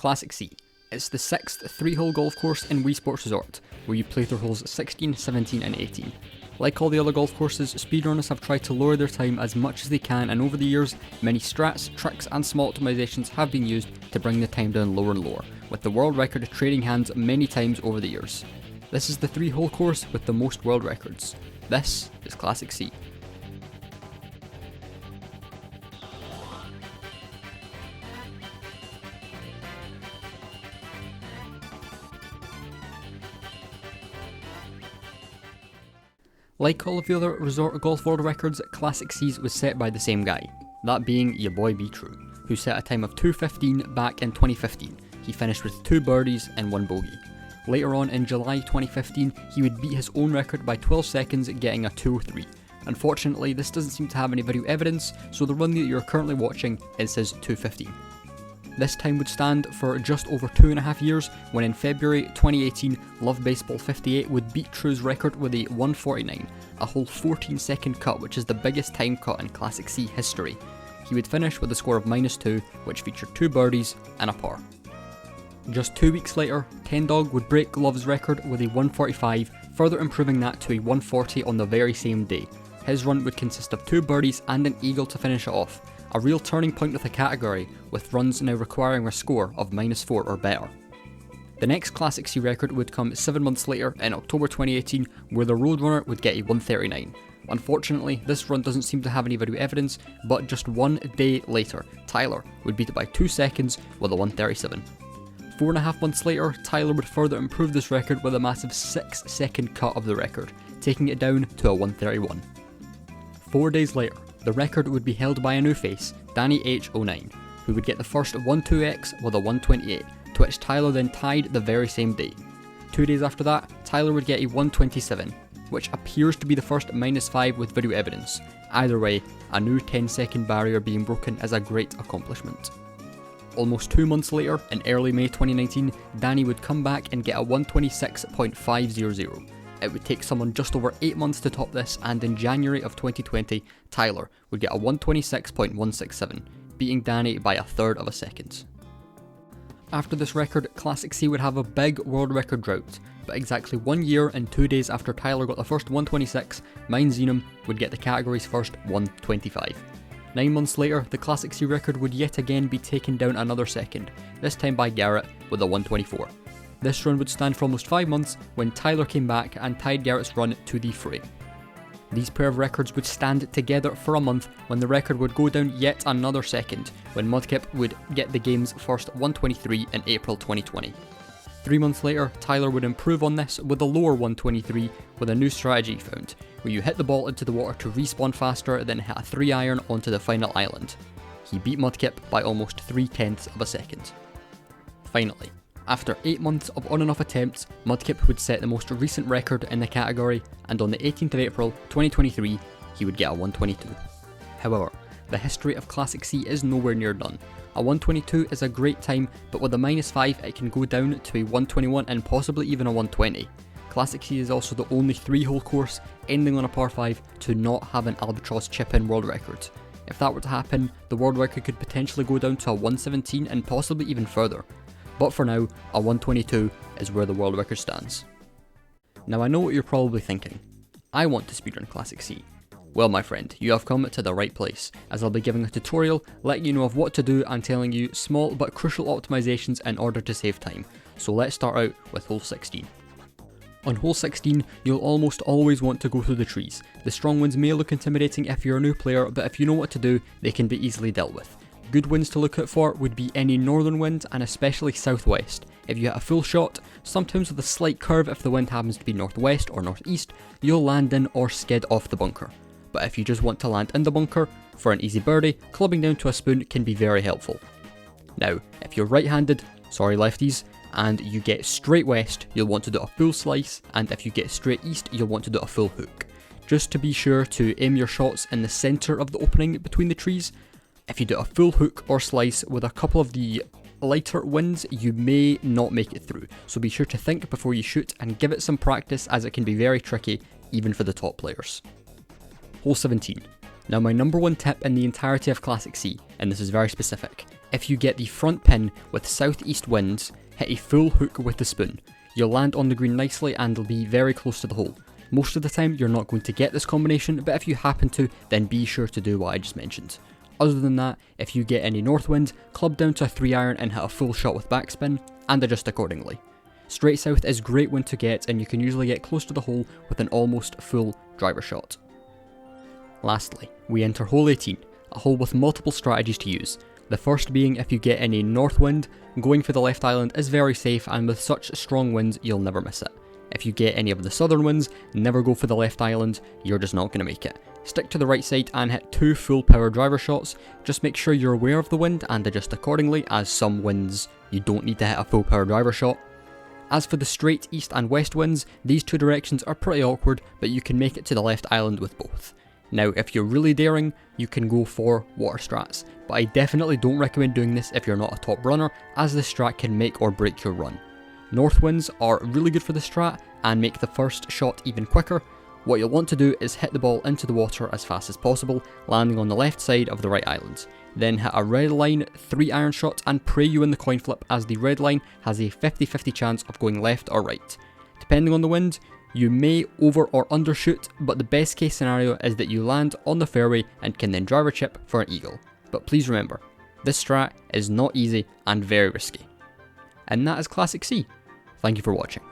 Classic C. It's the 6th 3-hole golf course in Wii Sports Resort, where you play through holes 16, 17 and 18. Like all the other golf courses, speedrunners have tried to lower their time as much as they can, and over the years, many strats, tricks and small optimizations have been used to bring the time down lower and lower, with the world record trading hands many times over the years. This is the 3-hole course with the most world records. This is Classic C. Like all of the other resort golf world records, Classic C's was set by the same guy, that being your boy B True, who set a time of 2:15 back in 2015. He finished with 2 birdies and 1 bogey. Later on in July 2015, he would beat his own record by 12 seconds, getting a 2:03. Unfortunately, this doesn't seem to have any video evidence, so the run that you're currently watching is his 2:15. This time would stand for just over 2.5 years, when in February 2018, Love Baseball 58 would beat True's record with a 1:49, a whole 14-second cut, which is the biggest time cut in Classic C history. He would finish with a score of -2, which featured 2 birdies and a par. Just 2 weeks later, Ken Dog would break Love's record with a 1:45, further improving that to a 1:40 on the very same day. His run would consist of 2 birdies and an eagle to finish it off, a real turning point of the category, with runs now requiring a score of -4 or better. The next Classic C record would come 7 months later in October 2018, where the RoadRunner would get a 1:39. Unfortunately, this run doesn't seem to have any video evidence, but just 1 day later, Tyler would beat it by 2 seconds with a 1:37. 4.5 months later, Tyler would further improve this record with a massive 6-second cut of the record, taking it down to a 1:31. 4 days later, the record would be held by a new face, Danny H09, who would get the first 1-2x with a 1:28, to which Tyler then tied the very same day. 2 days after that, Tyler would get a 1:27, which appears to be the first -5 with video evidence. Either way, a new 10-second barrier being broken is a great accomplishment. Almost 2 months later, in early May 2019, Danny would come back and get a 1:26.500. It would take someone just over 8 months to top this, and in January of 2020, Tyler would get a 1:26.167, beating Danny by 1/3 of a second. After this record, Classic C would have a big world record drought, but exactly 1 year and 2 days after Tyler got the first 1:26, Mine Xenum would get the category's first 1:25. 9 months later, the Classic C record would yet again be taken down another second, this time by Garrett with a 1:24. This run would stand for almost 5 months, when Tyler came back and tied Garrett's run to the fray. These pair of records would stand together for a month, when the record would go down yet another second, when Mudkip would get the game's first 1:23 in April 2020. 3 months later, Tyler would improve on this with a lower 1:23 with a new strategy he found, where you hit the ball into the water to respawn faster, then hit a 3-iron onto the final island. He beat Mudkip by almost 3/10 of a second. Finally, after 8 months of on and off attempts, Mudkip would set the most recent record in the category, and on the 18th of April 2023, he would get a 1:22. However, the history of Classic C is nowhere near done. A 1:22 is a great time, but with a -5 it can go down to a 1:21 and possibly even a 1:20. Classic C is also the only 3-hole course, ending on a par 5, to not have an albatross chip-in world record. If that were to happen, the world record could potentially go down to a 1:17 and possibly even further. But for now, a 1:22 is where the world record stands. Now I know what you're probably thinking. I want to speedrun Classic C. Well my friend, you have come to the right place, as I'll be giving a tutorial letting you know of what to do and telling you small but crucial optimizations in order to save time. So let's start out with hole 16. On hole 16, you'll almost always want to go through the trees. The strong winds may look intimidating if you're a new player, but if you know what to do, they can be easily dealt with. Good winds to look out for would be any northern wind, and especially southwest. If you hit a full shot, sometimes with a slight curve if the wind happens to be northwest or northeast, you'll land in or skid off the bunker. But if you just want to land in the bunker, for an easy birdie, clubbing down to a spoon can be very helpful. Now, if you're right-handed, sorry lefties, and you get straight west, you'll want to do a full slice, and if you get straight east, you'll want to do a full hook. Just to be sure to aim your shots in the centre of the opening between the trees. If you do a full hook or slice with a couple of the lighter winds, you may not make it through, so be sure to think before you shoot and give it some practice, as it can be very tricky even for the top players. Hole 17. Now my number one tip in the entirety of Classic C, and this is very specific, if you get the front pin with southeast winds, hit a full hook with the spoon. You'll land on the green nicely and will be very close to the hole. Most of the time you're not going to get this combination, but if you happen to, then be sure to do what I just mentioned. Other than that, if you get any north wind, club down to a 3-iron and hit a full shot with backspin, and adjust accordingly. Straight south is great wind to get, and you can usually get close to the hole with an almost full driver shot. Lastly, we enter hole 18, a hole with multiple strategies to use. The first being if you get any north wind, going for the left island is very safe, and with such strong winds you'll never miss it. If you get any of the southern winds, never go for the left island, you're just not going to make it. Stick to the right side and hit 2 full power driver shots. Just make sure you're aware of the wind and adjust accordingly, as some winds you don't need to hit a full power driver shot. As for the straight east and west winds, these two directions are pretty awkward, but you can make it to the left island with both. Now if you're really daring, you can go for water strats, but I definitely don't recommend doing this if you're not a top runner, as this strat can make or break your run. North winds are really good for the strat and make the first shot even quicker. What you'll want to do is hit the ball into the water as fast as possible, landing on the left side of the right island. Then hit a red line 3-iron shot and pray you win the coin flip, as the red line has a 50-50 chance of going left or right. Depending on the wind, you may over or undershoot, but the best case scenario is that you land on the fairway and can then driver chip for an eagle. But please remember, this strat is not easy and very risky. And that is Classic C. Thank you for watching.